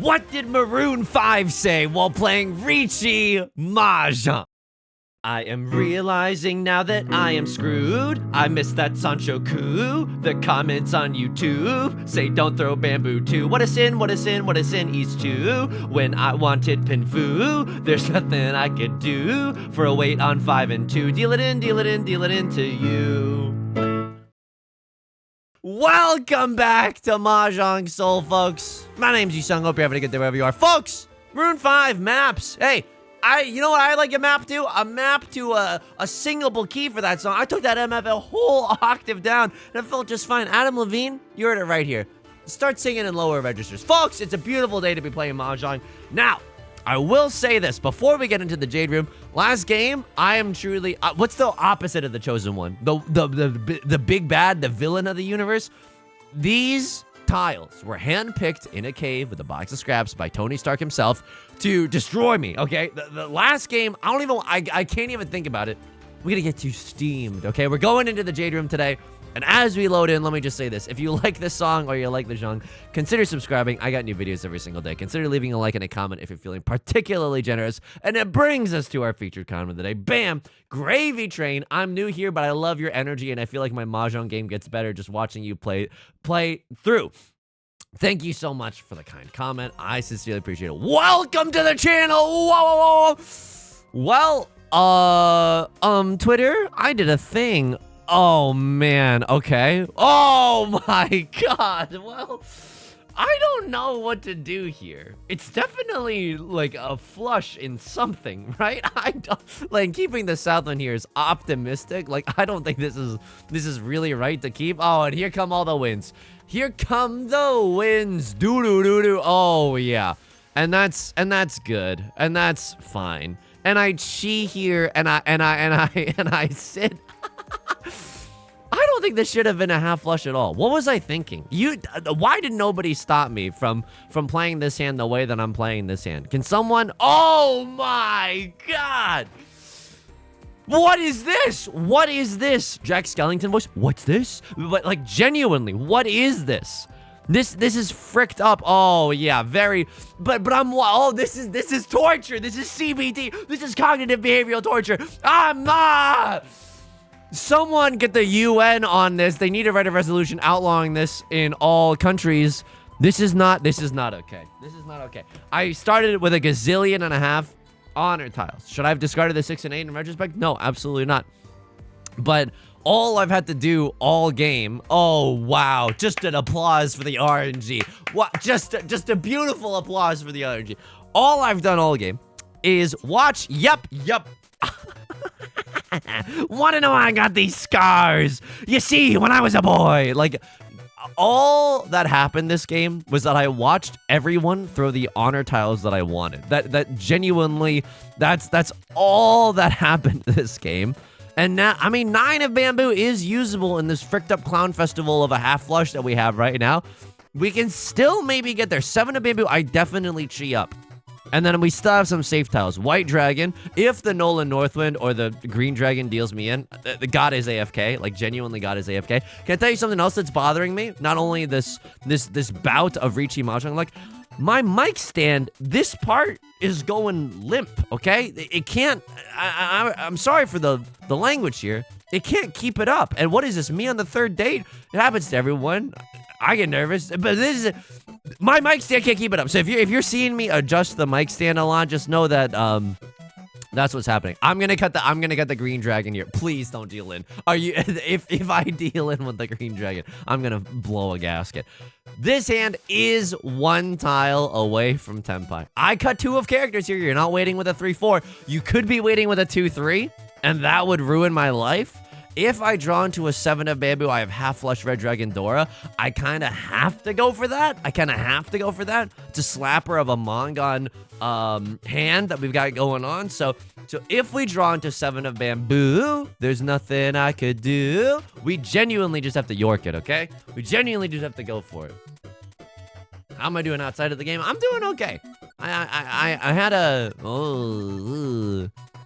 What did Maroon 5 say while playing Riichi Mahjong? I am realizing now that I am screwed. I missed that Sanchoku. The comments on YouTube say don't throw bamboo too. What a sin, what a sin, what a sin East 2. When I wanted Pinfu, there's nothing I could do for a wait on 5 and 2. Deal it in, deal it in, deal it into you. Welcome back to Mahjong Soul, folks. My name's Yusong. Hope you're having a good day wherever you are. Folks, Maroon 5 maps. Hey, you know what I like a map to? A map to a singable key for that song. I took that MF a whole octave down, and it felt just fine. Adam Levine, you heard it right here. Start singing in lower registers. Folks, it's a beautiful day to be playing Mahjong. Now, I will say this before we get into the Jade Room. Last game, I am truly... what's the opposite of the Chosen One? The big bad, the villain of the universe? These tiles were handpicked in a cave with a box of scraps by Tony Stark himself to destroy me, okay? The last game, I can't even think about it. We're gonna get too steamed, okay? We're going into the Jade Room today. And as we load in, let me just say this. If you like this song or you like the genre, consider subscribing. I got new videos every single day. Consider leaving a like and a comment if you're feeling particularly generous. And it brings us to our featured comment of the day. Bam! Gravy Train. I'm new here, but I love your energy, and I feel like my Mahjong game gets better just watching you play through. Thank you so much for the kind comment. I sincerely appreciate it. Welcome to the channel! Whoa, whoa, whoa. Well, Twitter, I did a thing. Oh, man. Okay. Oh, my God. Well, I don't know what to do here. It's definitely like a flush in something, right? I don't, like, keeping the Southland here is optimistic. Like, I don't think this is really right to keep. Oh, and here come all the wins. Here come the wins. Doo-doo-doo-doo. Oh, yeah. And that's good. And that's fine. And I cheat here, and I sit... I don't think this should have been a half flush at all. What was I thinking? Why did nobody stop me from playing this hand the way that I'm playing this hand? Can someone? Oh my God! What is this? What is this? Jack Skellington voice. What's this? But like genuinely, what is this? This is fricked up. Oh yeah, very. But I'm. Oh, this is torture. This is CBT. This is cognitive behavioral torture. I'm not. Someone get the UN on this. They need to write a resolution outlawing this in all countries. This is not okay. This is not okay. I started with a gazillion and a half honor tiles. Should I have discarded the 6 and 8 in retrospect? No, absolutely not. But all I've had to do all game. Oh, wow. Just an applause for the RNG. What? Just a beautiful applause for the RNG. All I've done all game is watch. Yep. Want to know how I got these scars? You see, when I was a boy, like, all that happened this game was that I watched everyone throw the honor tiles that I wanted. That genuinely, that's all that happened this game. And now, I mean, 9 of bamboo is usable in this fricked up clown festival of a half flush that we have right now. We can still maybe get there. 7 of bamboo, I definitely chi up. And then we still have some safe tiles. White Dragon, if the Nolan Northwind or the Green Dragon deals me in, the God is AFK, like genuinely God is AFK. Can I tell you something else that's bothering me? Not only this bout of Riichi Mahjong, like my mic stand, this part is going limp, okay? It can't, I'm sorry for the language here. It can't keep it up. And what is this, me on the 3rd date? It happens to everyone. I get nervous, but this is... My mic stand can't keep it up. So if you're seeing me adjust the mic stand a lot, just know that that's what's happening. I'm gonna cut the Green Dragon here. Please don't deal in. Are you? If I deal in with the Green Dragon, I'm gonna blow a gasket. This hand is 1 tile away from Tenpai. I cut 2 of characters here. You're not waiting with a 3-4. You could be waiting with a 2-3, and that would ruin my life. If I draw into a 7 of bamboo, I have half flush Red Dragon Dora. I kind of have to go for that. It's a slapper of a Mongon hand that we've got going on. So if we draw into 7 of bamboo, there's nothing I could do. We genuinely just have to York it, okay? We genuinely just have to go for it. How am I doing outside of the game? I'm doing okay. I had a...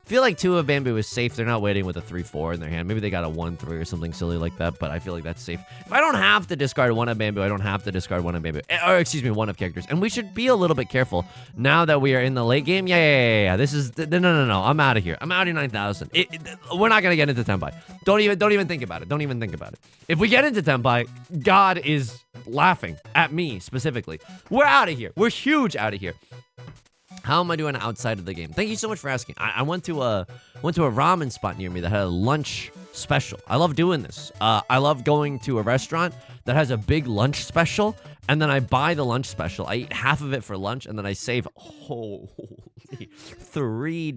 feel like 2 of bamboo is safe. They're not waiting with a 3-4 in their hand. Maybe they got a 1-3 or something silly like that, but I feel like that's safe. If I don't have to discard 1 of bamboo, I don't have to discard 1 of bamboo. Or, excuse me, 1 of characters. And we should be a little bit careful now that we are in the late game. Yeah. This is... No. I'm out of here. I'm out of 9,000. We're not going to get into Tenpai. Don't even think about it. Don't even think about it. If we get into Tenpai, God is laughing at me specifically. We're out of here. We're huge out of here. How am I doing outside of the game? Thank you so much for asking. I went to a ramen spot near me that had a lunch special. I love doing this. I love going to a restaurant that has a big lunch special, and then I buy the lunch special. I eat half of it for lunch, and then I save holy $3.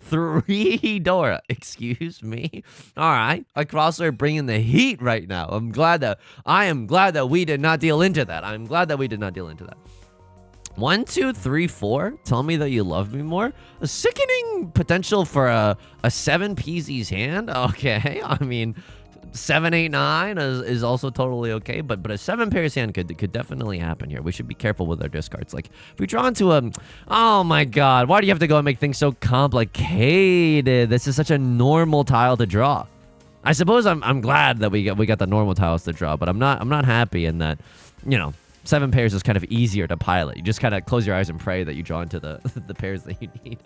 $3. Excuse me. All right. I crossler bringing the heat right now. I am glad that we did not deal into that. I'm glad that we did not deal into that. 1, 2, 3, 4. Tell me that you love me more. A sickening potential for a 7 PZ's hand. Okay, I mean, 7, 8, 9 is also totally okay. But a 7 pairs hand could definitely happen here. We should be careful with our discards. Like if we draw into a, oh my God, why do you have to go and make things so complicated? This is such a normal tile to draw. I suppose I'm glad that we got the normal tiles to draw, but I'm not happy in that, 7 pairs is kind of easier to pilot. You just kind of close your eyes and pray that you draw into the the pairs that you need.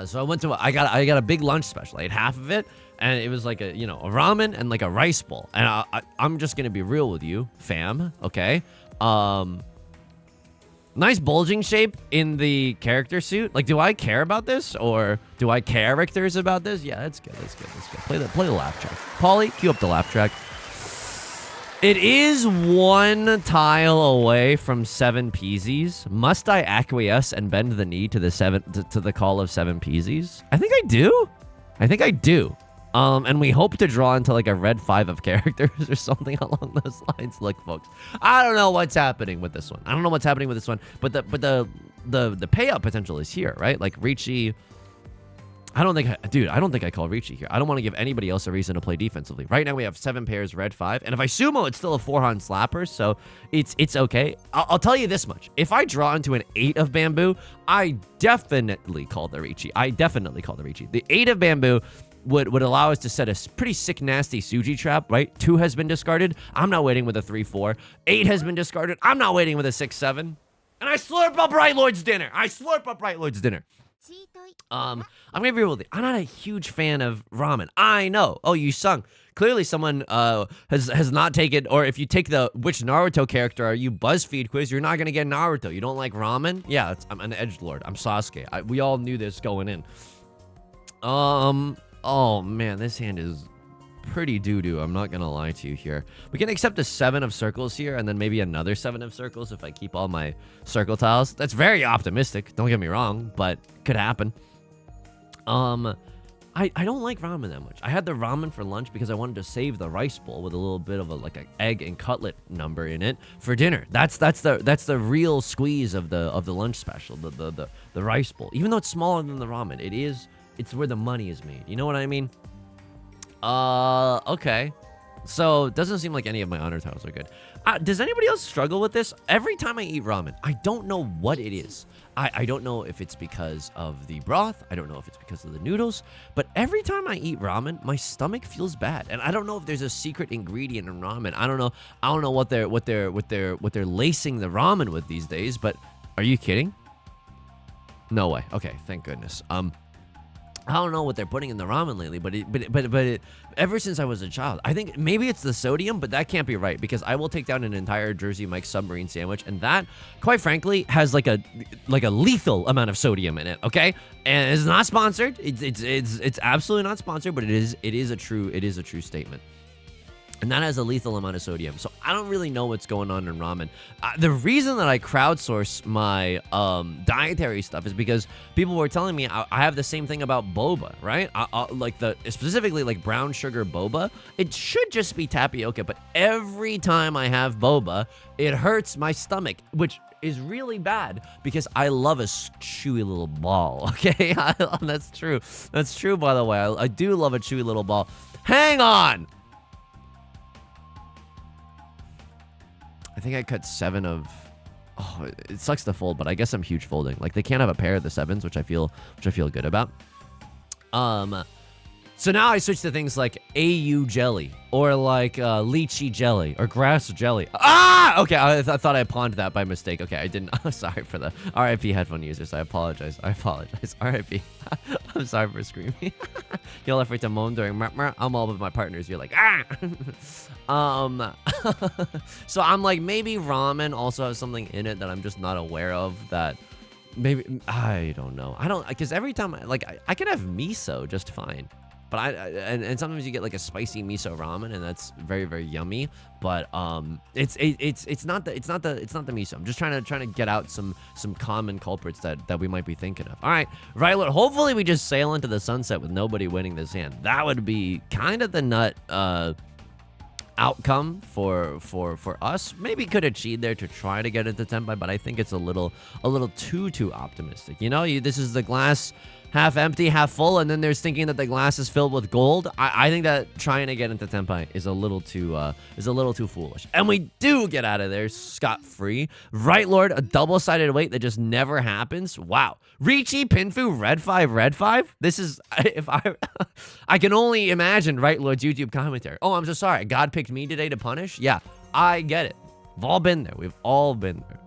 So I went to I got a big lunch special. I ate half of it, and it was like a ramen and like a rice bowl. And I'm just gonna be real with you, fam. Okay. Nice bulging shape in the character suit. Like, do I care about this, or do I characters about this? Yeah, it's good. It's good. Play the laugh track. Paulie, cue up the laugh track. It is 1 tile away from 7 PZs. Must I acquiesce and bend the knee to the call of 7 PZs? I think I do. And we hope to draw into like a red 5 of characters or something along those lines. Look, folks, I don't know what's happening with this one. But the payout potential is here, right? Like Riichi. I don't think I call Riichi here. I don't want to give anybody else a reason to play defensively. Right now we have 7 pairs, red 5, and if I sumo, it's still a 4-hand slapper, so it's okay. I'll tell you this much: if I draw into an 8 of bamboo, I definitely call the Riichi. The 8 of bamboo would allow us to set a pretty sick, nasty Suji trap. Right, 2 has been discarded. I'm not waiting with a 3-4. 8 has been discarded. I'm not waiting with a 6-7. And I slurp up Bright Lord's dinner. I'm gonna be real with you. I'm not a huge fan of ramen. I know. Oh, Yusong. Clearly someone has not taken, or if you take the which Naruto character are you BuzzFeed quiz, you're not gonna get Naruto. You don't like ramen? Yeah, I'm an edgelord. I'm Sasuke. We all knew this going in. Oh man, this hand is pretty doo-doo. I'm not gonna lie to you here. We can accept a 7 of circles here, and then maybe another 7 of circles if I keep all my circle tiles. That's very optimistic. Don't get me wrong, but could happen. I don't like ramen that much. I had the ramen for lunch because I wanted to save the rice bowl with a little bit of an egg and cutlet number in it for dinner. That's the real squeeze of the lunch special, the rice bowl. Even though it's smaller than the ramen, it's where the money is made. You know what I mean? Okay. So it doesn't seem like any of my honor tiles are good. Does anybody else struggle with this? Every time I eat ramen, I don't know what it is. I don't know if it's because of the broth. I don't know if it's because of the noodles. But every time I eat ramen, my stomach feels bad, and I don't know if there's a secret ingredient in ramen. I don't know what they're lacing the ramen with these days. But are you kidding? No way. Okay, thank goodness. I don't know what they're putting in the ramen lately, but ever since I was a child, I think maybe it's the sodium, but that can't be right because I will take down an entire Jersey Mike's submarine sandwich, and that, quite frankly, has like a lethal amount of sodium in it. Okay, and it's not sponsored. It's absolutely not sponsored, but it is a true statement. And that has a lethal amount of sodium. So I don't really know what's going on in ramen. The reason that I crowdsource my dietary stuff is because people were telling me I have the same thing about boba, right? Specifically like brown sugar boba. It should just be tapioca, but every time I have boba, it hurts my stomach, which is really bad because I love a chewy little ball, okay? That's true. That's true, by the way. I do love a chewy little ball. Hang on! I think I cut 7 of... Oh, it sucks to fold, but I guess I'm huge folding. Like, they can't have a pair of the 7s, which I feel good about. So now I switch to things like AU jelly or like lychee jelly or grass jelly. Ah! Okay, I thought I pawned that by mistake. Okay, I didn't. Sorry for the RIP headphone users. I apologize. RIP. I'm sorry for screaming. You'll have to moan during I'm all with my partners. You're like, ah! So I'm like, maybe ramen also has something in it that I'm just not aware of that maybe, I don't know. Because every time, I can have miso just fine. But and sometimes you get like a spicy miso ramen, and that's very, very yummy. But it's not the miso. I'm just trying to get out some common culprits that we might be thinking of. All right, Ryler. Hopefully we just sail into the sunset with nobody winning this hand. That would be kind of the nut outcome for us. Maybe could have cheated there to try to get into Tenpai, but I think it's a little too optimistic. You know, this is the glass half empty, half full, and then there's thinking that the glass is filled with gold. I think that trying to get into Tenpai is a little too foolish. And we do get out of there scot-free. Right, Lord, a double-sided weight that just never happens. Wow. Riichi, Pinfu, red 5. This is, if I can only imagine Right Lord's YouTube commentary. Oh, I'm so sorry. God picked me today to punish? Yeah, I get it. We've all been there. We've all been there.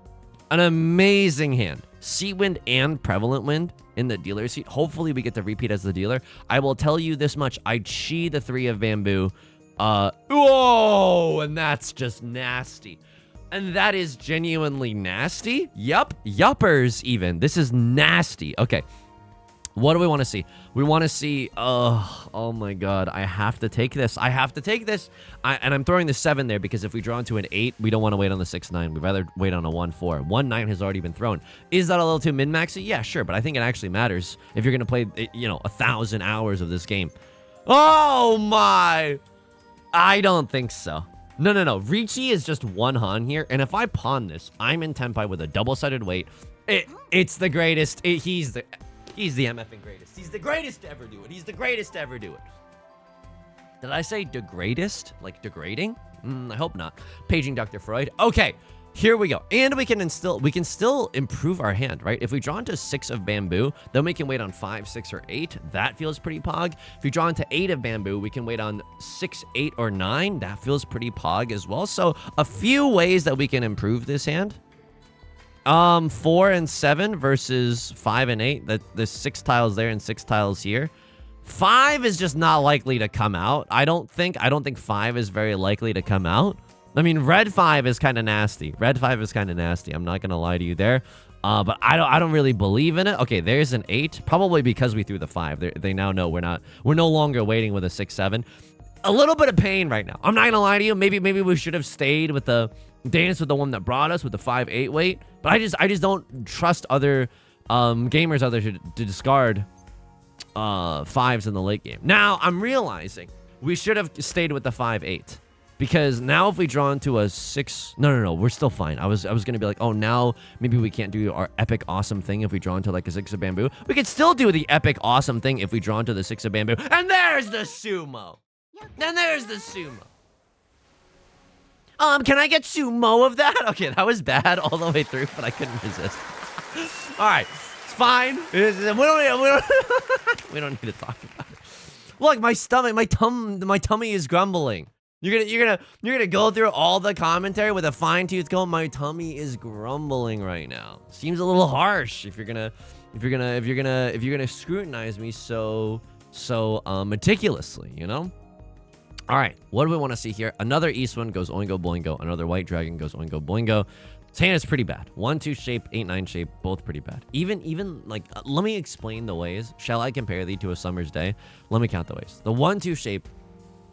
An amazing hand. Sea Wind and Prevalent Wind in the dealer seat. Hopefully we get to repeat as the dealer. I will tell you this much. I chi the 3 of bamboo. Whoa, and that's just nasty. And that is genuinely nasty. Yup. Yuppers even. This is nasty. Okay. What do we want to see? We want to see, oh my god, I have to take this. And I'm throwing the 7 there because if we draw into an 8, we don't want to wait on the 6-9. We'd rather wait on a 1-4. 1-9 has already been thrown. Is that a little too min-maxy? Yeah, sure, but I think it actually matters if you're going to play, 1,000 hours of this game. Oh my! I don't think so. No. Riichi is just 1 Han here, and if I pawn this, I'm in Tenpai with a double-sided weight. It's the greatest. He's the MFing greatest. He's the greatest to ever do it. Did I say degradest? Like degrading? I hope not. Paging Dr. Freud. Okay, here we go. And we can still improve our hand, right? If we draw into 6 of bamboo, then we can wait on 5, 6, or 8. That feels pretty pog. If we draw into 8 of bamboo, we can wait on 6, 8, or 9. That feels pretty pog as well. So a few ways that we can improve this hand. 4 and 7 versus 5 and 8. There's 6 tiles there and 6 tiles here. 5 is just not likely to come out. I don't think 5 is very likely to come out. I mean, red 5 is kind of nasty. I'm not gonna lie to you there. But I don't really believe in it. Okay, there's an 8, probably because we threw the 5. They now know we're no longer waiting with a 6-7. A little bit of pain right now. I'm not gonna lie to you. Maybe we should have stayed with the dance with the one that brought us with the 5-8 weight. But I just don't trust other gamers out there to discard 5s in the late game. Now I'm realizing we should have stayed with the 5-8 because now if we draw into a 6, no, we're still fine. I was gonna be like, oh, now maybe we can't do our epic awesome thing if we draw into like a 6 of bamboo. We could still do the epic awesome thing if we draw into the 6 of bamboo. And there's the sumo. Can I get sumo of that? Okay, that was bad all the way through, but I couldn't resist. All right, it's fine. We don't need to talk about it. Look, my stomach, my tummy is grumbling. You're gonna go through all the commentary with a fine-tooth comb. My tummy is grumbling right now. Seems a little harsh if you're gonna scrutinize me so meticulously, you know? All right, what do we want to see here? Another East one goes Oingo Boingo. Another White Dragon goes Oingo Boingo. This hand is pretty bad. 1-2 shape, 8-9 shape, both pretty bad. Even like, let me explain the ways. Shall I compare thee to a summer's day? Let me count the ways. The 1-2 shape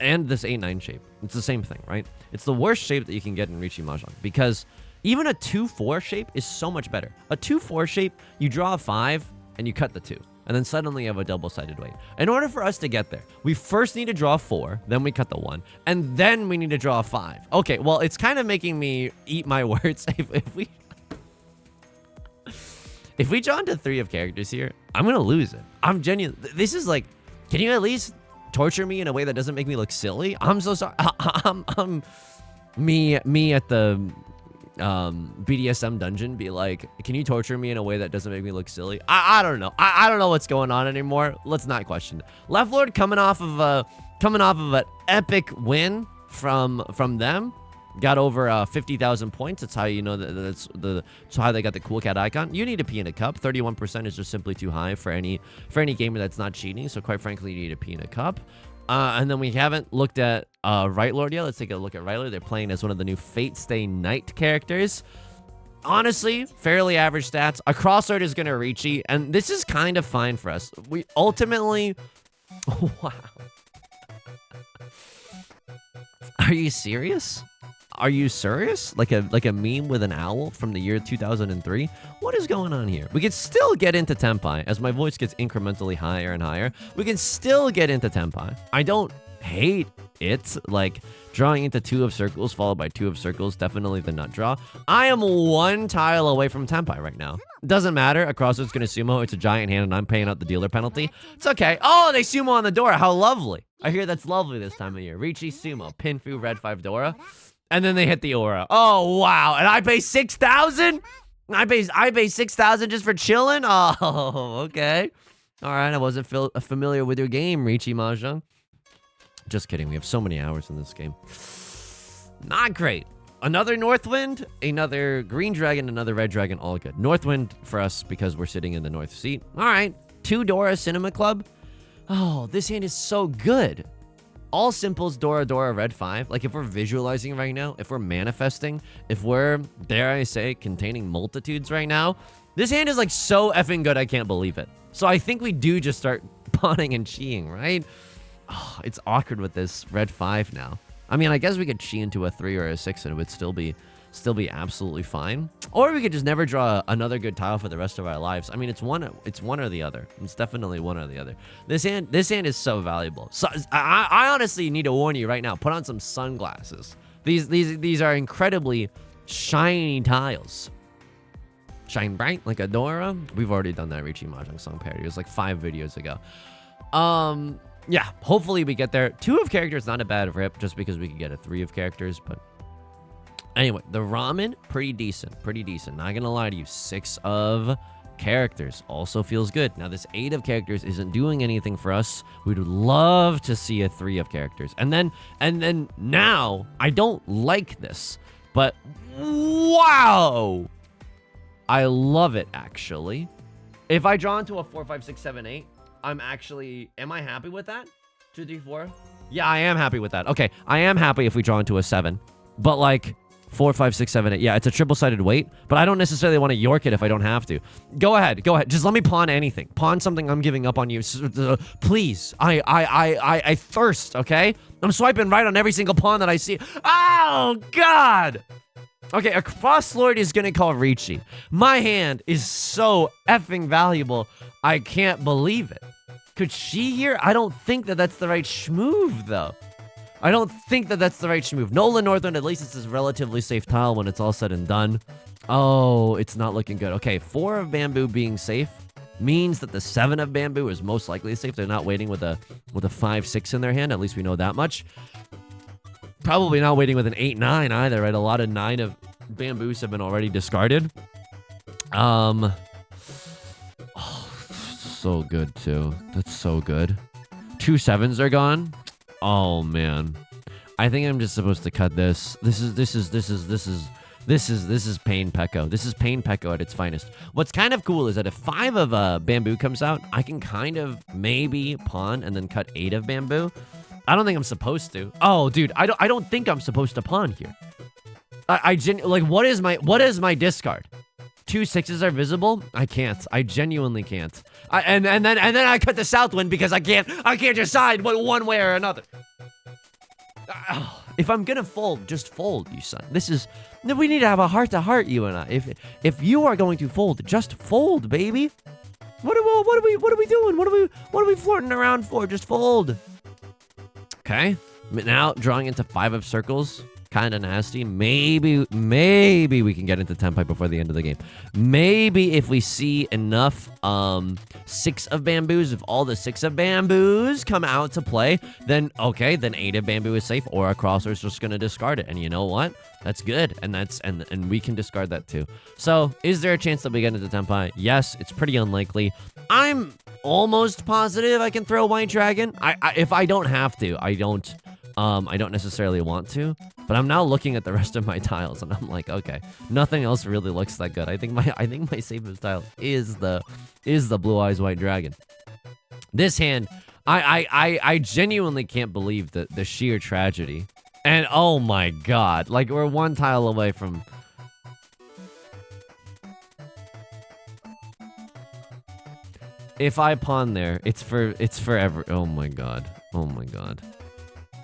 and this 8-9 shape, it's the same thing, right? It's the worst shape that you can get in Riichi Mahjong because even a 2-4 shape is so much better. A 2-4 shape, you draw a 5 and you cut the 2. And then suddenly you have a double-sided weight. In order for us to get there, we first need to draw a 4, then we cut the 1, and then we need to draw a 5. Okay, well, it's kind of making me eat my words. If we draw into 3 of characters here, I'm going to lose it. I'm genuine. This is like, can you at least torture me in a way that doesn't make me look silly? I'm so sorry. I'm me at the BDSM dungeon be like, can you torture me in a way that doesn't make me look silly? I don't know. I don't know what's going on anymore. Let's not question it. Left Lord coming off of an epic win from them. Got over 50,000 points. That's how you know that's how they got the cool cat icon. You need to pee in a cup. 31% is just simply too high for any gamer that's not cheating. So quite frankly, you need to pee in a cup. And then we haven't looked at Right Lord yet. Let's take a look at Right Lord. They're playing as one of the new Fate Stay Night characters. Honestly, fairly average stats. A crossroad is going to Riichi, and this is kind of fine for us. We ultimately... Wow. Are you serious? Are you serious? Like a meme with an owl from the year 2003? What is going on here? We can still get into Tenpai. As my voice gets incrementally higher and higher, we can still get into Tenpai. I don't hate it. Like, drawing into 2 of circles followed by 2 of circles, definitely the nut draw. I am 1 tile away from Tenpai right now. Doesn't matter. A crossroad's gonna sumo. It's a giant hand, and I'm paying out the dealer penalty. It's okay. Oh, they sumo on the Dora. How lovely. I hear that's lovely this time of year. Riichi sumo, Pinfu, red 5 Dora. And then they hit the aura. Oh, wow. And I pay 6,000? I pay 6,000 just for chilling? Oh, okay. All right, I wasn't familiar with your game, Riichi Mahjong. Just kidding. We have so many hours in this game. Not great. Another Northwind, another Green Dragon, another Red Dragon, all good. Northwind for us because we're sitting in the North seat. All right. 2 Dora Cinema Club. Oh, this hand is so good. All simples, Dora, Dora, red 5. Like, if we're visualizing right now, if we're manifesting, if we're, dare I say, containing multitudes right now, this hand is, like, so effing good, I can't believe it. So I think we do just start pawning and cheeing, right? Oh, it's awkward with this red 5 now. I mean, I guess we could chi into a 3 or a 6 and it would still be absolutely fine. Or we could just never draw another good tile for the rest of our lives. I mean, it's one or the other. It's definitely one or the other. This hand is so valuable. So I honestly need to warn you right now. Put on some sunglasses. These are incredibly shiny tiles. Shine bright like a Dora. We've already done that Riichi Mahjong song parody. It was like 5 videos ago. Yeah, hopefully we get there. 2 of characters, not a bad rip, just because we could get a 3 of characters, but anyway, the ramen, pretty decent. Not gonna lie to you. 6 of characters also feels good. Now, this 8 of characters isn't doing anything for us. We'd love to see a 3 of characters. And then now, I don't like this, but wow! I love it, actually. If I draw into a 4, 5, 6, 7, 8, am I happy with that? 2, 3, 4? Yeah, I am happy with that. Okay, I am happy if we draw into a 7. But, like, 4, 5, 6, 7, 8. Yeah, it's a triple-sided weight, but I don't necessarily want to York it if I don't have to. Go ahead. Just let me pawn anything. Pawn something I'm giving up on you. Please. I thirst, okay? I'm swiping right on every single pawn that I see. Oh, God! Okay, a cross lord is gonna call Riichi. My hand is so effing valuable, I can't believe it. Could she here? I don't think that that's the right schmoove, though. I don't think that that's the right schmoove. Nolan Northwind, at least it's a relatively safe tile when it's all said and done. Oh, it's not looking good. Okay, 4 of bamboo being safe means that the 7 of bamboo is most likely safe. They're not waiting with a 5, 6 in their hand. At least we know that much. Probably not waiting with an 8, 9 either, right? A lot of 9 of bamboos have been already discarded. Oh, so good too. That's so good. 2 7s are gone. Oh man, I think I'm just supposed to cut this. This is pain pecco. This is pain pecco at its finest. What's kind of cool is that if 5 of bamboo comes out, I can kind of maybe pawn and then cut 8 of bamboo. I don't think I'm supposed to. Oh, dude, I don't think I'm supposed to pawn here. Like, what is my discard? 2 6s are visible. I can't. I genuinely can't. And then I cut the south wind because I can't decide one way or another. If I'm gonna fold, just fold, you son. We need to have a heart to heart, you and I. If you are going to fold, just fold, baby. What are we doing? What are we flirting around for? Just fold. Okay. Now drawing into 5 of circles. kind of nasty. Maybe we can get into Tenpai before the end of the game. Maybe if we see enough 6 of bamboos, if all the 6 of bamboos come out to play, then okay, then 8 of bamboo is safe, or a crosser's just gonna discard it. And you know what? That's good, and and we can discard that too. So, is there a chance that we get into Tenpai? Yes, it's pretty unlikely. I'm almost positive I can throw White Dragon. If I don't have to, I don't necessarily want to, but I'm now looking at the rest of my tiles and I'm like, okay, nothing else really looks that good. I think my safest tile is the Blue Eyes White Dragon. This hand, I genuinely can't believe the sheer tragedy. And oh my god, like we're 1 tile away from. If I pawn there, it's forever. Oh my god. Oh my god.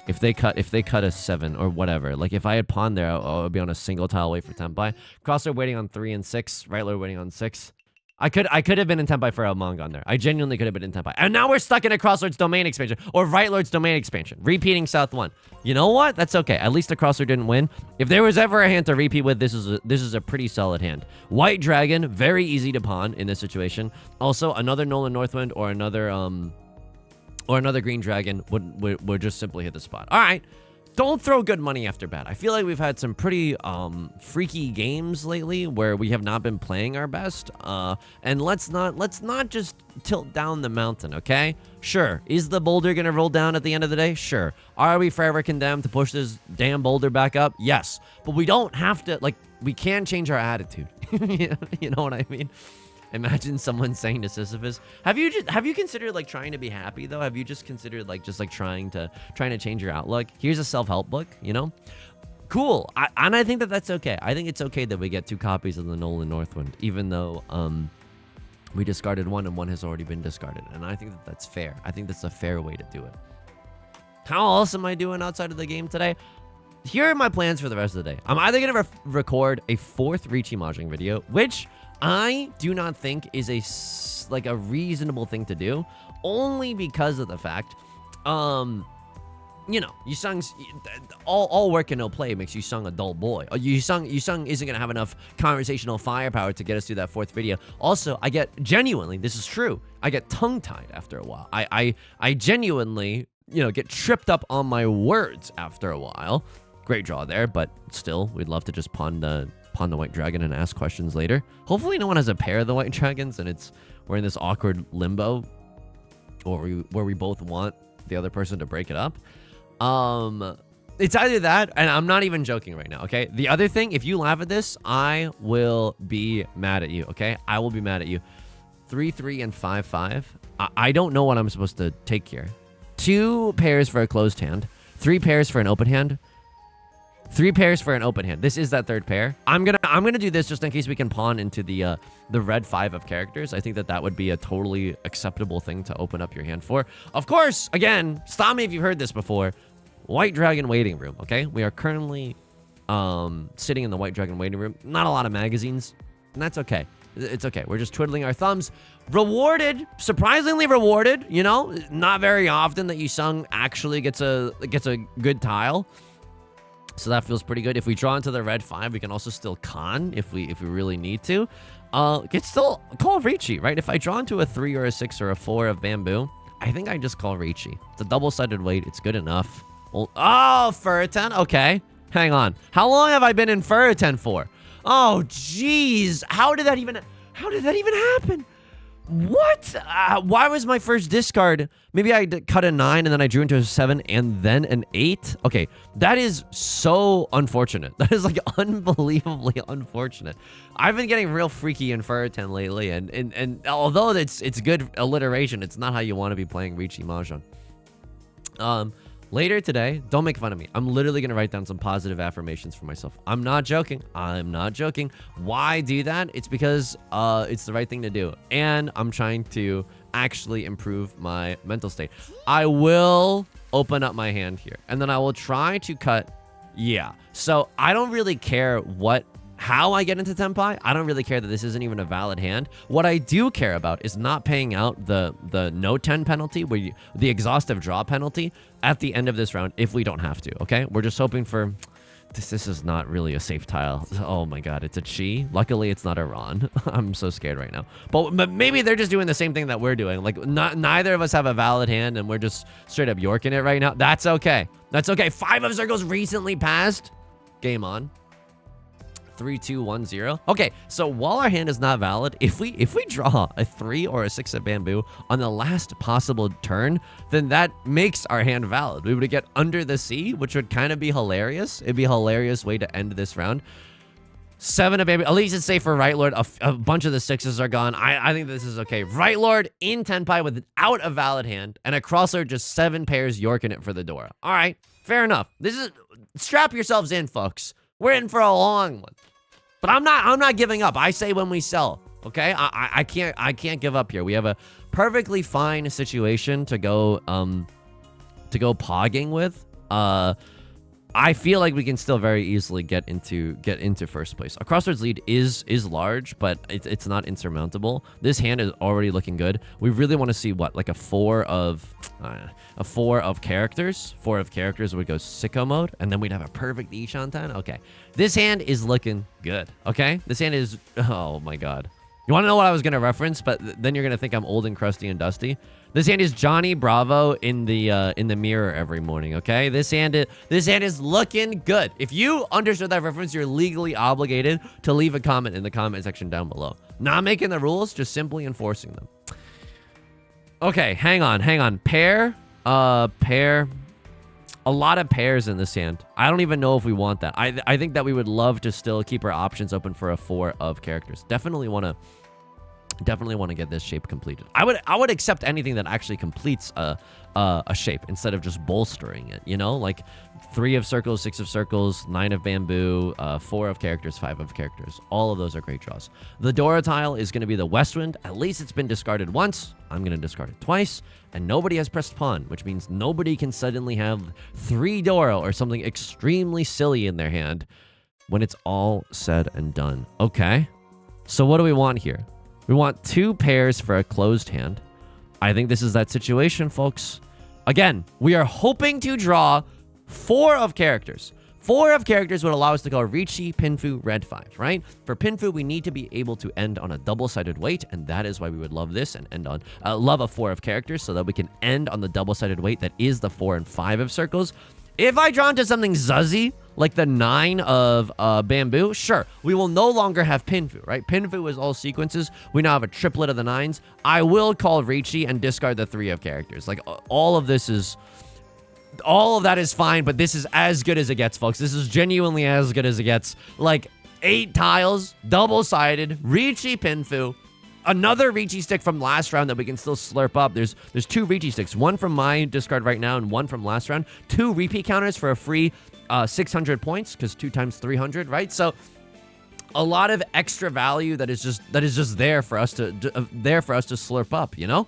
If they cut a 7 or whatever, like if I had pawned there, I would be on a single tile away for Tenpai. Crosser waiting on 3 and 6. Right lord waiting on 6. I could have been in Tenpai for a Mongon there. I genuinely could have been in Tenpai. And now we're stuck in a Crosslord's Domain expansion or Right Lord's Domain expansion. Repeating South 1. You know what? That's okay. At least the Crosslord didn't win. If there was ever a hand to repeat with, this is a pretty solid hand. White Dragon, very easy to pawn in this situation. Also, another Nolan Northwind or another Green Dragon would just simply hit the spot. All right. Don't throw good money after bad. I feel like we've had some pretty freaky games lately where we have not been playing our best. And let's not just tilt down the mountain, okay? Sure. Is the boulder gonna roll down at the end of the day? Sure. Are we forever condemned to push this damn boulder back up? Yes. But we don't have to, like, we can change our attitude. You know what I mean? Imagine someone saying to Sisyphus, have you considered like trying to be happy though? Have you just considered like trying to change your outlook? Here's a self-help book, you know? Cool. And I think that's okay. I think it's okay that we get 2 copies of the Nolan Northwind, even though we discarded 1 and 1 has already been discarded. And I think that's fair. I think that's a fair way to do it. How else am I doing outside of the game today? Here are my plans for the rest of the day. I'm either going to record a 4th Riichi Mahjong video, which I do not think is a reasonable thing to do, only because of the fact, you know, Yusong's all work and no play makes Yusong a dull boy. Yusong isn't gonna have enough conversational firepower to get us through that 4th video. Also, I get genuinely, this is true, I get tongue-tied after a while. I genuinely, you know, get tripped up on my words after a while. Great draw there, but still, we'd love to just pawn the White Dragon and ask questions later. Hopefully no one has a pair of the White Dragons and we're in this awkward limbo where we both want the other person to break it up. It's either that, and I'm not even joking right now, okay? The other thing, if you laugh at this, I will be mad at you, okay? I will be mad at you. 3-3 and 5-5. I don't know what I'm supposed to take here. 2 pairs for a closed hand. 3 pairs for an open hand. 3 pairs for an open hand. This is that 3rd pair. I'm gonna do this just in case we can pawn into the red 5 of characters. I think that would be a totally acceptable thing to open up your hand for. Of course, again, stop me if you've heard this before. White Dragon waiting room. Okay, we are currently sitting in the White Dragon waiting room. Not a lot of magazines, and that's okay. It's okay. We're just twiddling our thumbs. Rewarded, surprisingly rewarded. You know, not very often that Yusong actually gets a good tile. So that feels pretty good. If we draw into the red 5, we can also still con if we really need to. Can still call Riichi, right? If I draw into a 3 or a 6 or a 4 of bamboo, I think I just call Riichi. It's a double-sided weight. It's good enough. Oh, Furiten? Okay. Hang on. How long have I been in Furiten for? Oh, jeez. How did that even happen? What? Why was my first discard? Maybe I cut a 9 and then I drew into a 7 and then an 8. Okay, that is so unfortunate. That is like unbelievably unfortunate. I've been getting real freaky in Furiten lately, and although it's good alliteration, it's not how you want to be playing Riichi Mahjong. Later today, don't make fun of me. I'm literally going to write down some positive affirmations for myself. I'm not joking. I'm not joking. Why do that? It's because it's the right thing to do. And I'm trying to actually improve my mental state. I will open up my hand here. And then I will try to cut. Yeah. So I don't really care how I get into Tenpai. I don't really care that this isn't even a valid hand. What I do care about is not paying out the no 10 penalty, the exhaustive draw penalty at the end of this round if we don't have to, okay? We're just hoping for This is not really a safe tile. Oh my god, it's a chi. Luckily, it's not a Ron. I'm so scared right now. But maybe they're just doing the same thing that we're doing. Like, neither of us have a valid hand, and we're just straight up yorking it right now. That's okay. That's okay. 5 of circles recently passed. Game on. 3, 2, 1, 0. Okay, so while our hand is not valid, if we draw a 3 or a 6 of bamboo on the last possible turn, then that makes our hand valid. We would get under the sea, which would kind of be hilarious. It'd be a hilarious way to end this round. 7 of bamboo. At least it's safe for Right Lord. A bunch of the 6s are gone. I think this is okay. Right Lord in Tenpai without a valid hand, and a crosser just 7 pairs yorking it for the door. All right, fair enough. This is strap yourselves in, folks. We're in for a long one. But I'm not giving up. I say when we sell. Okay? I can't give up here. We have a perfectly fine situation to go pogging with. I feel like we can still very easily get into first place. A crossroads lead is large, but it's not insurmountable. This hand is already looking good. We really want to see what, like a 4 of characters. 4 of characters would go sicko mode, and then we'd have a perfect Ishantan. Okay, this hand is looking good. Okay, this hand is, oh my god. You want to know what I was gonna reference, but then you're gonna think I'm old and crusty and dusty. This hand is Johnny Bravo in the mirror every morning. Okay, this hand is looking good. If you understood that reference, you're legally obligated to leave a comment in the comment section down below. Not making the rules, just simply enforcing them. Okay, hang on. Pair. A lot of pairs in this hand. I don't even know if we want that. I think that we would love to still keep our options open for a 4 of characters. Definitely want to get this shape completed. I would accept anything that actually completes a shape instead of just bolstering it, you know, like 3 of circles, 6 of circles, 9 of bamboo, 4 of characters, 5 of characters. All of those are great draws. The Dora tile is going to be the west wind. At least it's been discarded once. I'm going to discard it twice, and nobody has pressed pawn, which means nobody can suddenly have 3 Dora or something extremely silly in their hand when it's all said and done. Okay, so what do we want here? We want 2 pairs for a closed hand. I think this is that situation, folks. Again, we are hoping to draw 4 of characters. 4 of characters would allow us to go Riichi, Pinfu, red 5, right? For Pinfu, we need to be able to end on a double-sided weight, and that is why we would love this and end on love a 4 of characters so that we can end on the double-sided weight that is the 4 and 5 of circles. If I draw into something zuzzy, like the 9 of bamboo, sure, we will no longer have Pinfu, right? Pinfu is all sequences. We now have a triplet of the 9s. I will call Riichi and discard the 3 of characters. Like, all of that is fine, but this is as good as it gets, folks. This is genuinely as good as it gets. Like, 8 tiles, double-sided, Riichi Pinfu, another Riichi stick from last round that we can still slurp up. There's 2 Riichi sticks, one from my discard right now and one from last round. 2 repeat counters for a free 600 points, because 2 times 300, right? So a lot of extra value that is just there for us to slurp up, you know?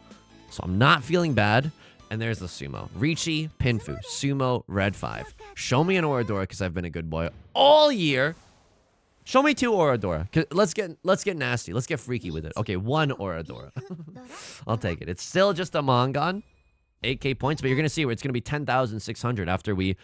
So I'm not feeling bad. And there's the sumo. Riichi, Pinfu, sumo, red 5. Show me an Oradora, because I've been a good boy all year. Show me 2 Oradora. Let's get nasty. Let's get freaky with it. Okay, 1 Oradora. I'll take it. It's still just a Mongon. 8k points, but you're gonna see where it's gonna be 10,600 after we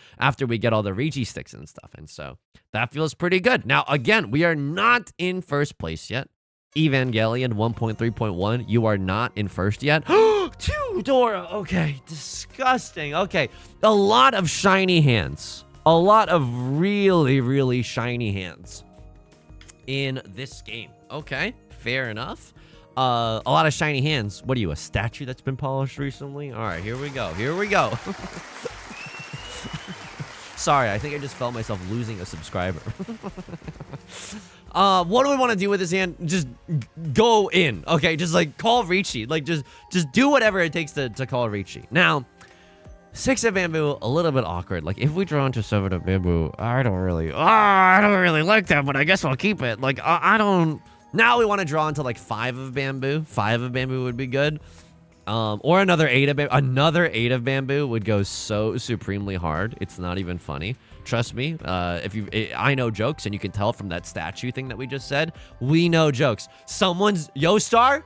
get all the Riichi sticks and stuff. And so that feels pretty good. Now, again, we are not in first place yet. Evangelion 1.3.1, you are not in first yet. 2 Dora. Okay, disgusting. Okay, a lot of shiny hands. A lot of really, really shiny hands in this game. Okay, fair enough. A lot of shiny hands. What are you, a statue that's been polished recently? All right, here we go. Sorry, I think I just felt myself losing a subscriber. What do we want to do with this hand? Just go in, okay? Just like call Riichi. Like just do whatever it takes to call Riichi. Now, 6 of bamboo, a little bit awkward. Like if we draw into 7 of bamboo, I don't really like that, but I guess I'll keep it. Like I don't. Now we want to draw into like 5 of bamboo. 5 of bamboo would be good. Or another 8 of bamboo. Another 8 of bamboo would go so supremely hard. It's not even funny. Trust me. I know jokes, and you can tell from that statue thing that we just said. We know jokes. Someone's reaching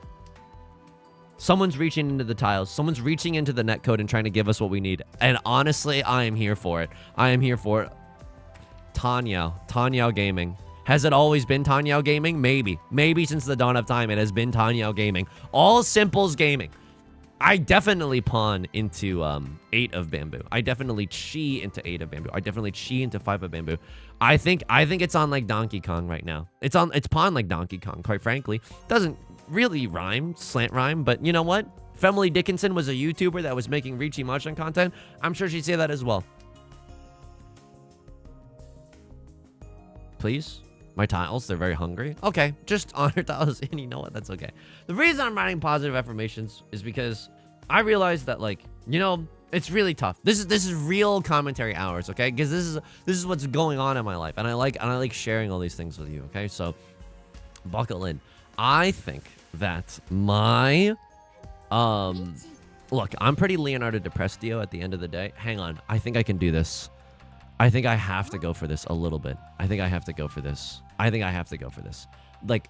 into the tiles. Someone's reaching into the netcode and trying to give us what we need. And honestly, I am here for it. Tenhou Gaming. Has it always been Tenhou Gaming? Maybe. Maybe since the dawn of time, it has been Tenhou Gaming. All Simples Gaming. I definitely pawn into 8 of bamboo. I definitely chi into 8 of bamboo. I definitely chi into 5 of bamboo. I think it's on like Donkey Kong right now. It's pawn like Donkey Kong, quite frankly. Doesn't really rhyme, slant rhyme, but you know what? If Emily Dickinson was a YouTuber that was making Riichi Mahjong content, I'm sure she'd say that as well. Please? My tiles, they're very hungry. Okay, just honor tiles, and you know what? That's okay. The reason I'm writing positive affirmations is because I realized that, like, you know, it's really tough. This is real commentary hours, okay? Because this is what's going on in my life, and I like sharing all these things with you, okay? So buckle in. I think that my look, I'm pretty Leonardo DiCaprio at the end of the day. Hang on, I think I can do this. I think I have to go for this a little bit. I think I have to go for this. Like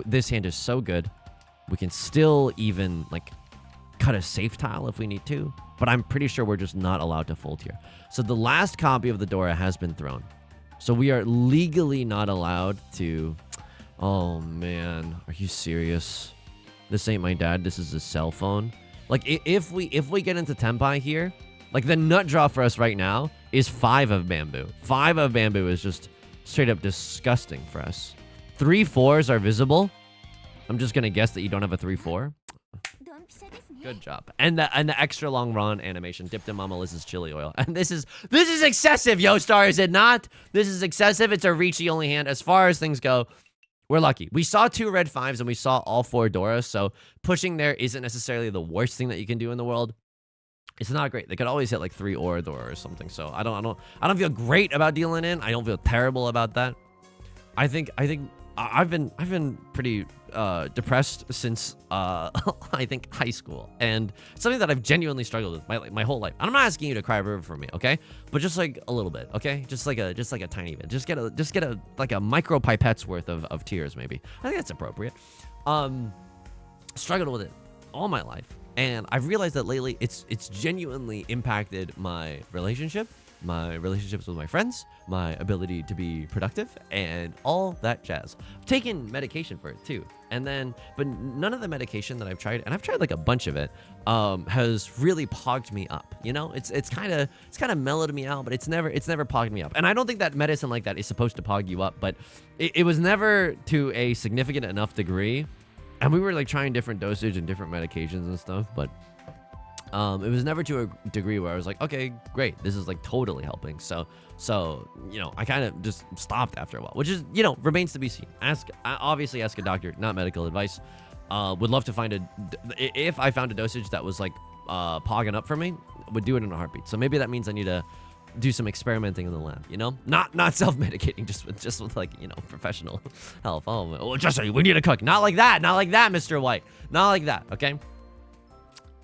this hand is so good. We can still even like cut a safe tile if we need to, but I'm pretty sure we're just not allowed to fold here. So the last copy of the Dora has been thrown. So we are legally not allowed to. Oh man, are you serious? This ain't my dad. This is a cell phone. Like if we get into Tenpai here, like the nut draw for us right now is 5 of bamboo. 5 of bamboo is just straight up disgusting for us. 3 4s are visible. I'm just gonna guess that you don't have a 3-4. Good job. And the extra long Ron animation dipped in Mama Liz's chili oil. And this is excessive, Yo Star, is it not? This is excessive. It's a Riichi only hand. As far as things go, we're lucky. We saw 2 red 5s and we saw all 4 Doras, so pushing there isn't necessarily the worst thing that you can do in the world. It's not great. They could always hit like 3 Dora or something. So I don't feel great about dealing in. I don't feel terrible about that. I think I've been pretty depressed since I think high school, and something that I've genuinely struggled with my whole life. And I'm not asking you to cry a river for me, okay? But just like a little bit, okay? Just like a tiny bit. Just get a like a micro pipette's worth of tears, maybe. I think that's appropriate. Struggled with it all my life, and I've realized that lately it's genuinely impacted my relationships with my friends, my ability to be productive, and all that jazz. I've taken medication for it too, but none of the medication that I've tried, and I've tried like a bunch of it, has really pogged me up. You know, it's kind of mellowed me out, but it's never pogged me up. And I don't think that medicine like that is supposed to pog you up, but it was never to a significant enough degree. And we were like trying different dosage and different medications and stuff, but it was never to a degree where I was like, okay, great, this is like totally helping. So you know, I kind of just stopped after a while, which is, you know, remains to be seen. Obviously ask a doctor, not medical advice. Would love to find if I found a dosage that was like pogging up for me, would do it in a heartbeat. So maybe that means I need to do some experimenting in the lab, you know, not self-medicating, just with like, you know, professional help. Oh, Jesse, we need to cook. Not like that, Mr. White, not like that. Okay.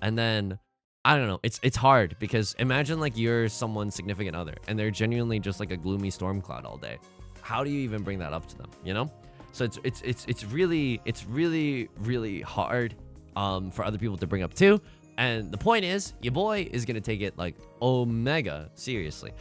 And then I don't know. It's hard because imagine like you're someone's significant other and they're genuinely just like a gloomy storm cloud all day. How do you even bring that up to them? You know? So it's really hard for other people to bring up too. And the point is, your boy is gonna take it like omega seriously.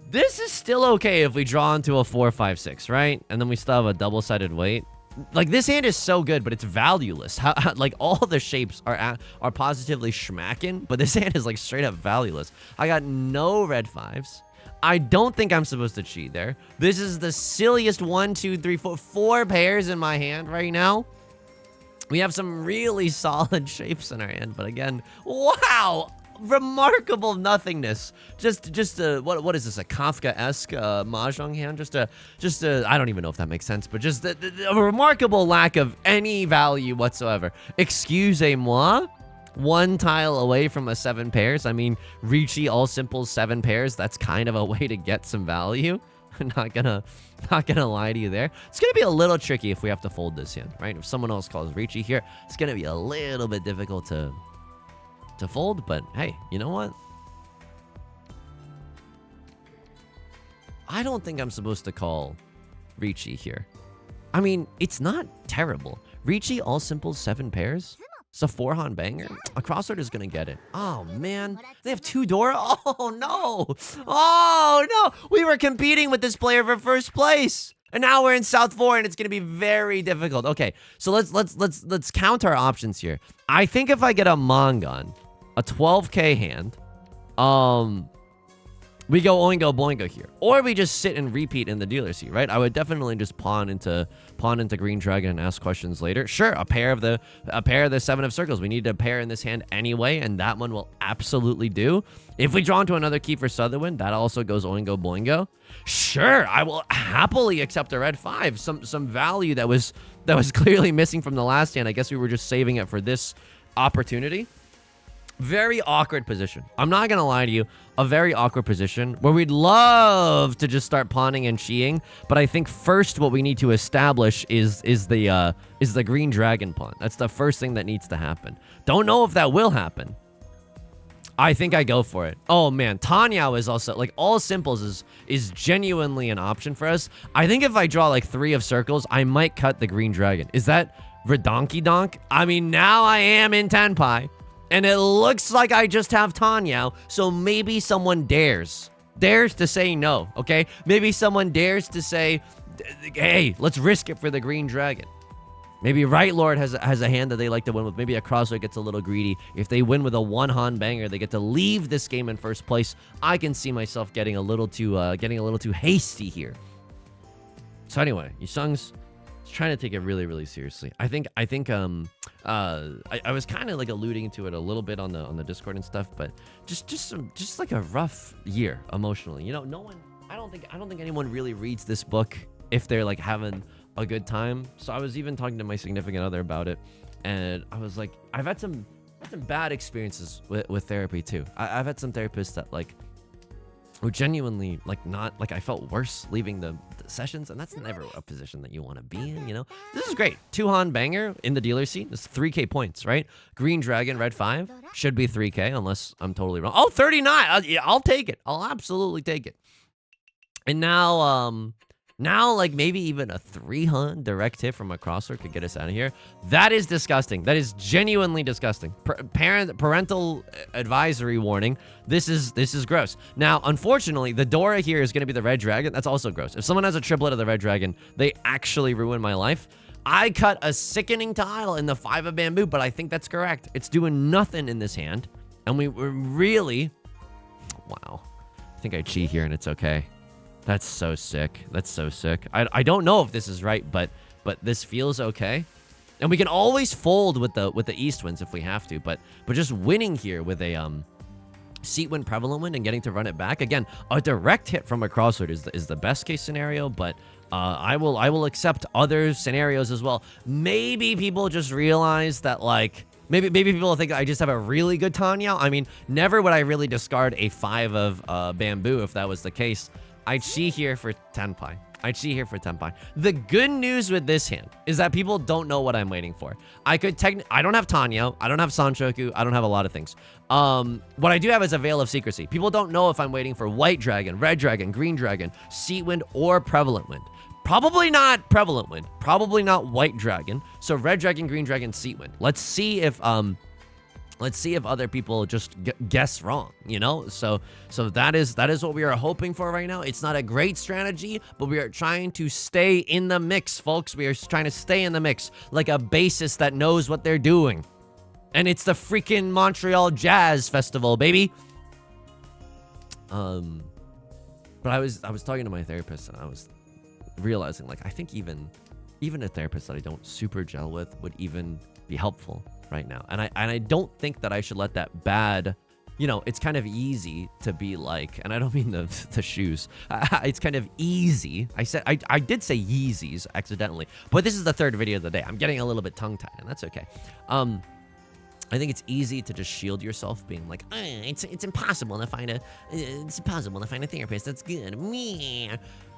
This is still okay if we draw into a 4, 5, 6, right? And then we still have a double-sided weight. Like, this hand is so good, but it's valueless. Like, all the shapes are positively schmacking, but this hand is, like, straight up valueless. I got no red 5s. I don't think I'm supposed to cheat there. This is the silliest 1, 2, 3, 4 pairs in my hand right now. We have some really solid shapes in our hand, but again, wow! Remarkable nothingness. Just what is this, a Kafka-esque Mahjong hand? Just a I don't even know if that makes sense, but just a remarkable lack of any value whatsoever. Excusez-moi. 1 tile away from a 7 pairs. I mean, Riichi all simple 7 pairs. That's kind of a way to get some value. I'm not gonna lie to you there. It's gonna be a little tricky if we have to fold this hand, right? If someone else calls Riichi here, it's gonna be a little bit difficult to fold, but hey, you know what? I don't think I'm supposed to call Riichi here. I mean, it's not terrible. Riichi all simple 7 pairs. It's a 4-Han banger. A crossword is gonna get it. Oh man, they have 2 Dora. Oh no! Oh no! We were competing with this player for first place, and now we're in South 4, and it's gonna be very difficult. Okay, so let's count our options here. I think if I get a Mongon, a 12k hand, we go Oingo Boingo here, or we just sit and repeat in the dealer seat, right? I would definitely just pawn into Green Dragon and ask questions later. Sure, a pair of the 7 of circles. We need a pair in this hand anyway, and that one will absolutely do. If we draw into another key for Sutherwind, that also goes Oingo Boingo. Sure, I will happily accept a red 5. Some value that was clearly missing from the last hand. I guess we were just saving it for this opportunity. Very awkward position. I'm not gonna lie to you. A very awkward position where we'd love to just start pawning and cheeing, but I think first what we need to establish is the Green Dragon pawn. That's the first thing that needs to happen. Don't know if that will happen. I think I go for it. Oh man, Tanyao is also like all simples is genuinely an option for us. I think if I draw like 3 of circles, I might cut the Green Dragon. Is that redonky donk? I mean, now I am in Tenpai. And it looks like I just have Tanyao, so maybe someone dares to say no, okay? Maybe someone dares to say, hey, let's risk it for the Green Dragon. Maybe Right Lord has a hand that they like to win with. Maybe a crossword gets a little greedy. If they win with a 1-Han banger, they get to leave this game in first place. I can see myself getting a little too hasty here. So anyway, Yusong's trying to take it really, really seriously. I was kind of like alluding to it a little bit on the Discord and stuff, but just like a rough year emotionally. You know, no one. I don't think anyone really reads this book if they're like having a good time. So I was even talking to my significant other about it, and I was like, I've had some bad experiences with therapy too. I've had some therapists that like were genuinely like not like I felt worse leaving the sessions, and that's never a position that you want to be in, you know. This is great. 2-Han banger in the dealer seat. It's 3k points, right? Green Dragon, red 5 should be 3k unless I'm totally wrong. Oh, 39. Yeah, I'll take it. I'll absolutely take it. And now like maybe even a 3-Han direct hit from a crossword could get us out of here. That is disgusting. That is genuinely disgusting. Parental advisory warning. This is gross. Now, unfortunately, the Dora here is going to be the red dragon. That's also gross. If someone has a triplet of the red dragon, they actually ruin my life. I cut a sickening tile in the 5 of bamboo, but I think that's correct. It's doing nothing in this hand, and we're really, wow. I think I cheat here, and it's okay. That's so sick. That's so sick. I don't know if this is right, but this feels okay. And we can always fold with the East Winds if we have to, but just winning here with a Seat Wind, Prevalent Wind, and getting to run it back. Again, a direct hit from a crossword is the best case scenario, but I will accept other scenarios as well. Maybe people just realize that like maybe people think I just have a really good Tanyao. I mean, never would I really discard a 5 of bamboo if that was the case. I'd see here for Tenpai. The good news with this hand is that people don't know what I'm waiting for. I don't have Tanyao. I don't have Sanshoku. I don't have a lot of things. What I do have is a Veil of Secrecy. People don't know if I'm waiting for White Dragon, Red Dragon, Green Dragon, Seat Wind, or Prevalent Wind. Probably not Prevalent Wind. Probably not White Dragon. So Red Dragon, Green Dragon, Seat Wind. Let's see if other people just guess wrong, you know? So that is what we are hoping for right now. It's not a great strategy, but we are trying to stay in the mix, folks. We are trying to stay in the mix like a bassist that knows what they're doing. And it's the freaking Montreal Jazz Festival, baby. But I was talking to my therapist, and I was realizing, like, I think even a therapist that I don't super gel with would even be helpful right now. And I don't think that I should let that bad, you know, it's kind of easy to be like, and I don't mean the shoes. It's kind of easy. I did say Yeezys accidentally, but this is the 3rd video of the day. I'm getting a little bit tongue-tied, and that's okay. I think it's easy to just shield yourself, being like, it's impossible to find a therapist that's good,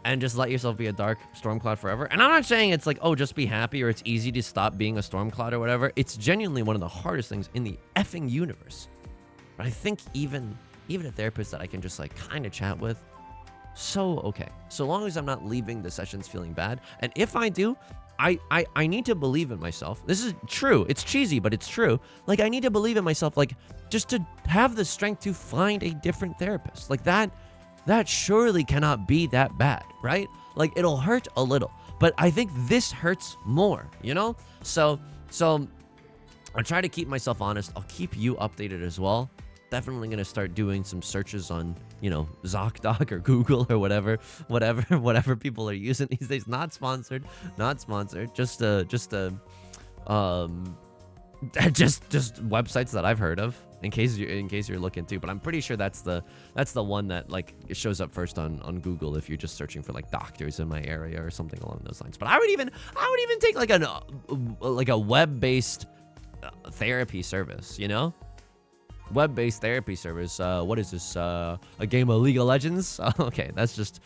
and just let yourself be a dark storm cloud forever. And I'm not saying it's like, oh, just be happy or it's easy to stop being a storm cloud or whatever. It's genuinely one of the hardest things in the effing universe. But I think even a therapist that I can just like kind of chat with, so okay. So long as I'm not leaving the sessions feeling bad, and if I do, I need to believe in myself. This is true. It's cheesy, but it's true. Like, I need to believe in myself, like, just to have the strength to find a different therapist. Like, that surely cannot be that bad, right? Like, it'll hurt a little, but I think this hurts more, you know? So I'll try to keep myself honest. I'll keep you updated as well. Definitely gonna start doing some searches on, you know, ZocDoc or Google or whatever people are using these days. Not sponsored. Just websites that I've heard of, in case you're looking too. But I'm pretty sure that's the one that, like, it shows up first on Google if you're just searching for, like, doctors in my area or something along those lines. But I would even take like a web-based therapy service, you know? Web-based therapy service. What is this? A game of League of Legends? Okay, that's just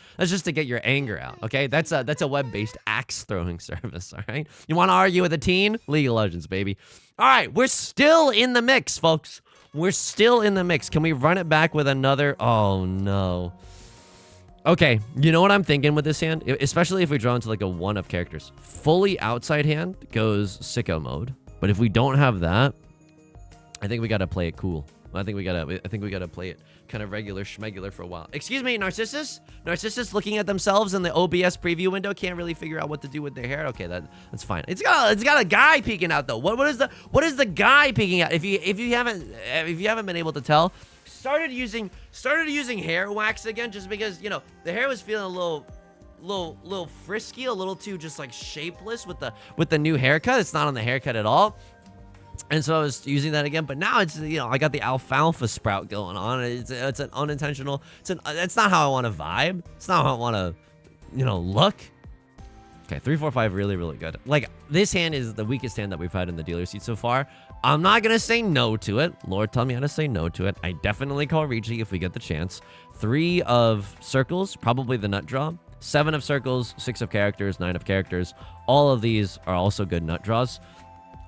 to get your anger out. Okay, that's a web-based axe throwing service. All right, you want to argue with a teen? League of Legends, baby. All right, we're still in the mix, folks. We're still in the mix. Can we run it back with another? Oh no. Okay, you know what I'm thinking with this hand, especially if we draw into like a one of characters. Fully outside hand goes sicko mode, but if we don't have that, I think we gotta play it cool. I think we gotta play it kind of regular schmegular for a while. Excuse me, Narcissus? Narcissus looking at themselves in the OBS preview window, can't really figure out what to do with their hair. Okay, that's fine. It's got a guy peeking out though. What is the guy peeking out? If you haven't been able to tell, started using hair wax again, just because, you know, the hair was feeling a little frisky, a little too just like shapeless with the new haircut. It's not on the haircut at all. And so I was using that again, but now it's, you know, I got the alfalfa sprout going on. It's an unintentional. That's not how I want to vibe. It's not how I want to, you know, look. Okay, 3, 4, 5, really, really good. Like, this hand is the weakest hand that we've had in the dealer seat so far. I'm not gonna say no to it. Lord, tell me how to say no to it. I definitely call Riichi if we get the chance. 3 of circles, probably the nut draw. 7 of circles, 6 of characters, 9 of characters. All of these are also good nut draws.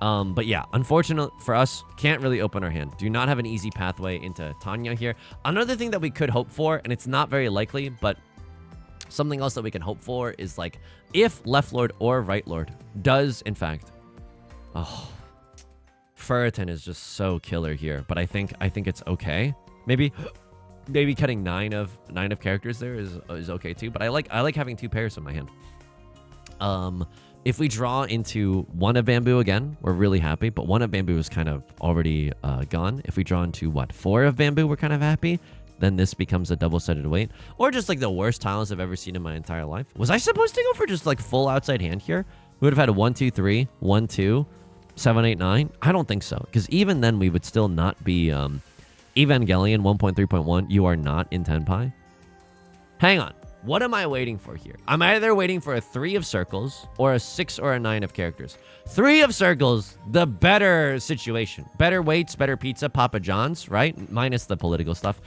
But yeah, unfortunate for us, can't really open our hand. Do not have an easy pathway into Tanya here. Another thing that we could hope for, and it's not very likely, but something else that we can hope for is, like, if Left Lord or Right Lord does, in fact... Oh, Furiton is just so killer here, but I think it's okay. Maybe cutting 9 of characters there is okay too, but I like having 2 pairs in my hand. If we draw into 1 of bamboo again, we're really happy, but 1 of bamboo is kind of already gone. If we draw into, 4 of bamboo, we're kind of happy. Then this becomes a double-sided weight. Or just like the worst tiles I've ever seen in my entire life. Was I supposed to go for just like full outside hand here? We would have had a 1, 2, 3, 1, 2, 7, 8, 9. I don't think so. Because even then, we would still not be Evangelion 1.3.1. You are not in Tenpai. Hang on. What am I waiting for here? I'm either waiting for a 3 of circles or a 6 or a 9 of characters. 3 of circles, the better situation. Better weights, better pizza, Papa John's, right? Minus the political stuff.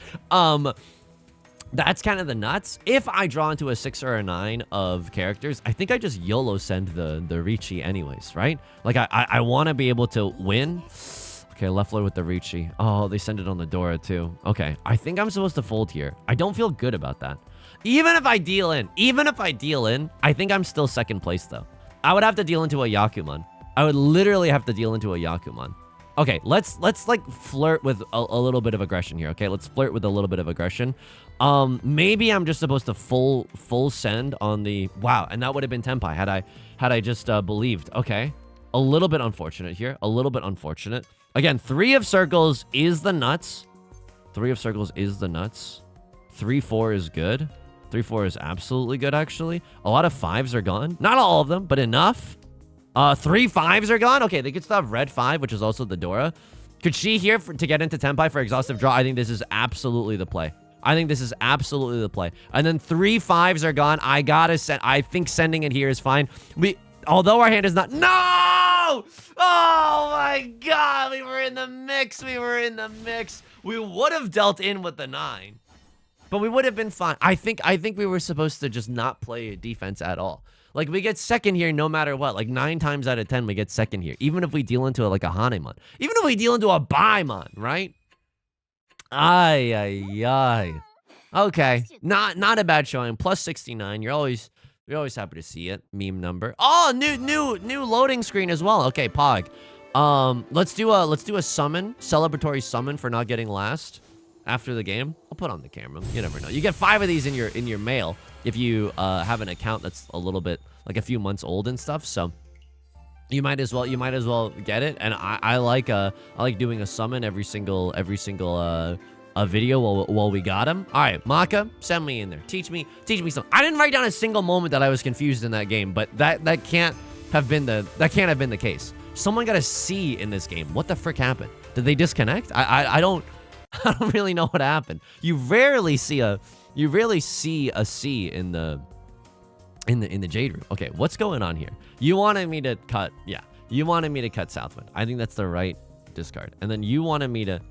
That's kind of the nuts. If I draw into a 6 or a 9 of characters, I think I just YOLO send the Riichi anyways, right? Like, I want to be able to win. Okay, left Lord with the Riichi. Oh, they send it on the Dora too. Okay, I think I'm supposed to fold here. I don't feel good about that. Even if I deal in, I think I'm still second place though. I would have to deal into a Yakuman. I would literally have to deal into a Yakuman. Okay, let's like flirt with a little bit of aggression here. Okay, let's flirt with a little bit of aggression. Maybe I'm just supposed to full send on the wow, and that would have been Tenpai had I just believed. Okay, a little bit unfortunate here. A little bit unfortunate. Again, 3 of circles is the nuts. 3 of circles is the nuts. 3, 4 is good. 3, 4 is absolutely good, actually. A lot of 5s are gone. Not all of them, but enough. 3 5s are gone. Okay, they could still have red 5, which is also the Dora. Could she here to get into Tenpai for exhaustive draw? I think this is absolutely the play. And then 3 5s are gone. I gotta send. I think sending it here is fine. Although our hand is not. No! Oh my God! We were in the mix. We would have dealt in with the 9. But we would have been fine. I think we were supposed to just not play defense at all. Like, we get second here no matter what. Like, 9 times out of 10, we get second here. Even if we deal into like a Hanemon. Even if we deal into a Baimon, right? Ay. Okay. Not a bad showing. Plus 69. You're always We're always happy to see it. Meme number. Oh, new loading screen as well. Okay, Pog. Let's do a summon, celebratory summon for not getting last after the game. I'll put on the camera. You never know. You get 5 of these in your mail if you have an account that's a little bit like a few months old and stuff. So you might as well get it. And I like doing a summon every single a video while we got him. All right, Maka, send me in there. Teach me something. I didn't write down a single moment that I was confused in that game, but that can't have been the case. Someone got a C in this game. What the frick happened? Did they disconnect? I don't really know what happened. You rarely see a C in the Jade Room. Okay, what's going on here? You wanted me to cut, yeah. You wanted me to cut Southwind. I think that's the right discard. And then you wanted me to.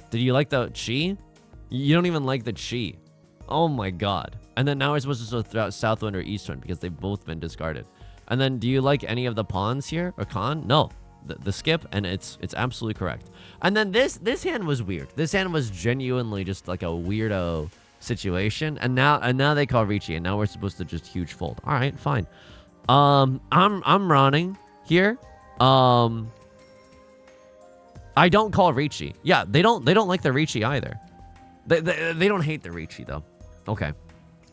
Did you like the chi? You don't even like the chi. Oh my god. And then now we're supposed to throw out Southwind or Eastwind because they've both been discarded. And then do you like any of the pawns here or con? No. The skip, and it's absolutely correct. And then this hand was weird. This hand was genuinely just like a weirdo situation. And now they call Riichi, and now we're supposed to just huge fold. All right, fine. I'm running here. I don't call Riichi. Yeah, they don't like the Riichi either. They don't hate the Riichi though. Okay.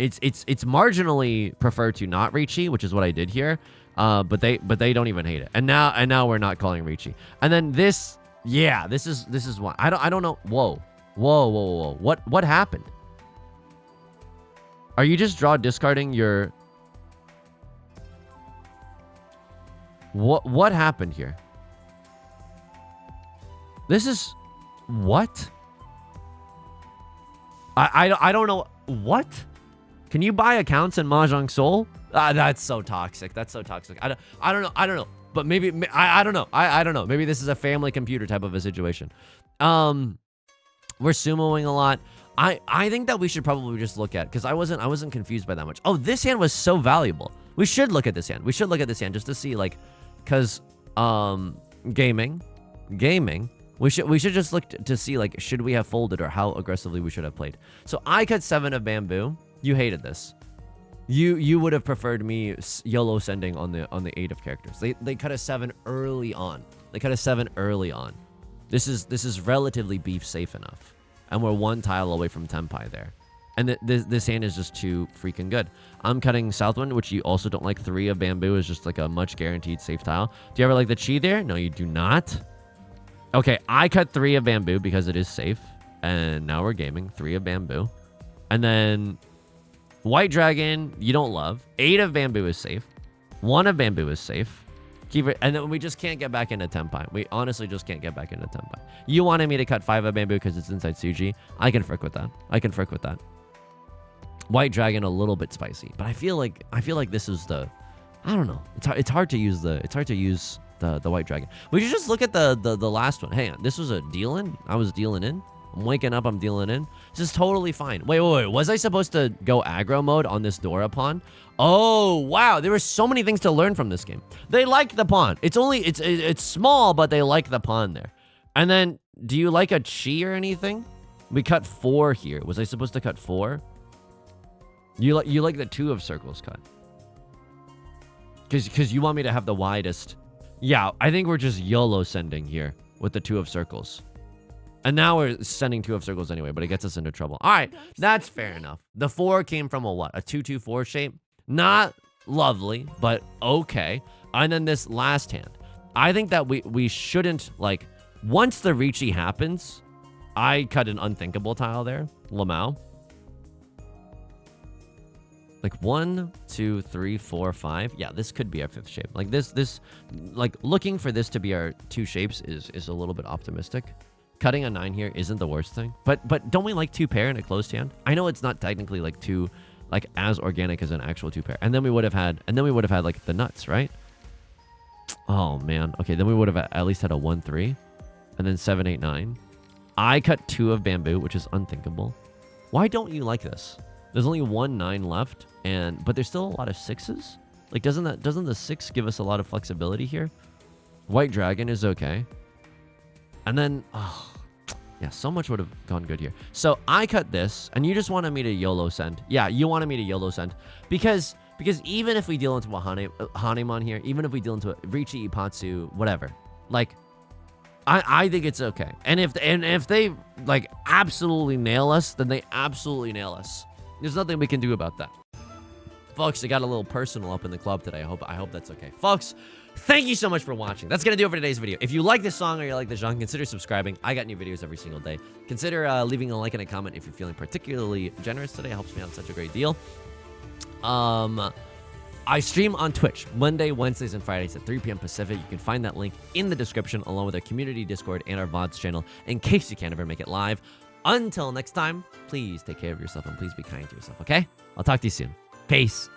It's marginally preferred to not Riichi, which is what I did here. But they don't even hate it. And now we're not calling Riichi. And then this, yeah, this is one. I don't know. Whoa. What happened? Are you just discarding your? What happened here? This is what? I don't know what. Can you buy accounts in Mahjong Soul? That's so toxic. That's so toxic. I don't know. But maybe I don't know. I don't know. Maybe this is a family computer type of a situation. We're sumoing a lot. I think that we should probably just look at, because I wasn't confused by that much. Oh, this hand was so valuable. We should look at this hand. We should look at this hand just to see, like, because gaming. We should just look to see, like, should we have folded or how aggressively we should have played. So I cut 7 of bamboo. You hated this. You would have preferred me YOLO sending on the 8 of characters. They cut a 7 early on. This is relatively beef safe enough, and we're 1 tile away from Tenpai there. And this hand is just too freaking good. I'm cutting Southwind, which you also don't like. 3 of bamboo is just like a much guaranteed safe tile. Do you ever like the chi there? No, you do not. Okay, I cut 3 of bamboo because it is safe, and now we're gaming 3 of bamboo, and then White Dragon you don't love. 8 of bamboo is safe. 1 of bamboo is safe. Keep it, and then we just can't get back into Tenpai. We honestly just can't get back into Tenpai. You wanted me to cut 5 of bamboo because it's inside Suji. I can frick with that. White Dragon a little bit spicy, but I feel like this is the, I don't know. It's hard to use the White Dragon. We should just look at the last one. Hang on, this was a deal in. I was dealing in. I'm waking up, I'm dealing in. This is totally fine. Wait. Was I supposed to go aggro mode on this Dora pawn? Oh, wow. There were so many things to learn from this game. They like the pawn. It's small, but they like the pawn there. And then, do you like a chi or anything? We cut 4 here. Was I supposed to cut 4? You like the 2 of circles cut. Because you want me to have the widest. Yeah, I think we're just YOLO sending here with the 2 of circles. And now we're sending 2 of circles anyway, but it gets us into trouble. All right, that's fair enough. The 4 came from a what? A 2-2-4 shape? Not lovely, but okay. And then this last hand. I think that we shouldn't, like, once the Riichi happens, I cut an unthinkable tile there. Lamau. Like 1, 2, 3, 4, 5. Yeah, this could be our 5th shape. Like this, like looking for this to be our 2 shapes is a little bit optimistic. Cutting a 9 here isn't the worst thing. But don't we like 2 pair in a closed hand? I know it's not technically like 2, like as organic as an actual 2 pair. And then we would have had like the nuts, right? Oh man. Okay, then we would have at least had a 1-3, and then 7, 8, 9. I cut 2 of bamboo, which is unthinkable. Why don't you like this? There's only 1 9 left, but there's still a lot of 6s. Like, doesn't the 6 give us a lot of flexibility here? White Dragon is okay. And then, yeah, so much would have gone good here. So I cut this, and you just wanted me to YOLO send. Yeah, you wanted me to YOLO send because Because even if we deal into a Hanemon here, even if we deal into a Riichi, Ipatsu, whatever, like, I think it's okay. And if they like absolutely nail us, then they absolutely nail us. There's nothing we can do about that. Folks, it got a little personal up in the club today. I hope that's okay. Folks, thank you so much for watching. That's going to do it for today's video. If you like this song or you like this genre, consider subscribing. I got new videos every single day. Consider leaving a like and a comment if you're feeling particularly generous today. It helps me out such a great deal. I stream on Twitch Monday, Wednesdays, and Fridays at 3 p.m. Pacific. You can find that link in the description along with our community Discord and our VODs channel in case you can't ever make it live. Until next time, please take care of yourself and please be kind to yourself, okay? I'll talk to you soon. Peace.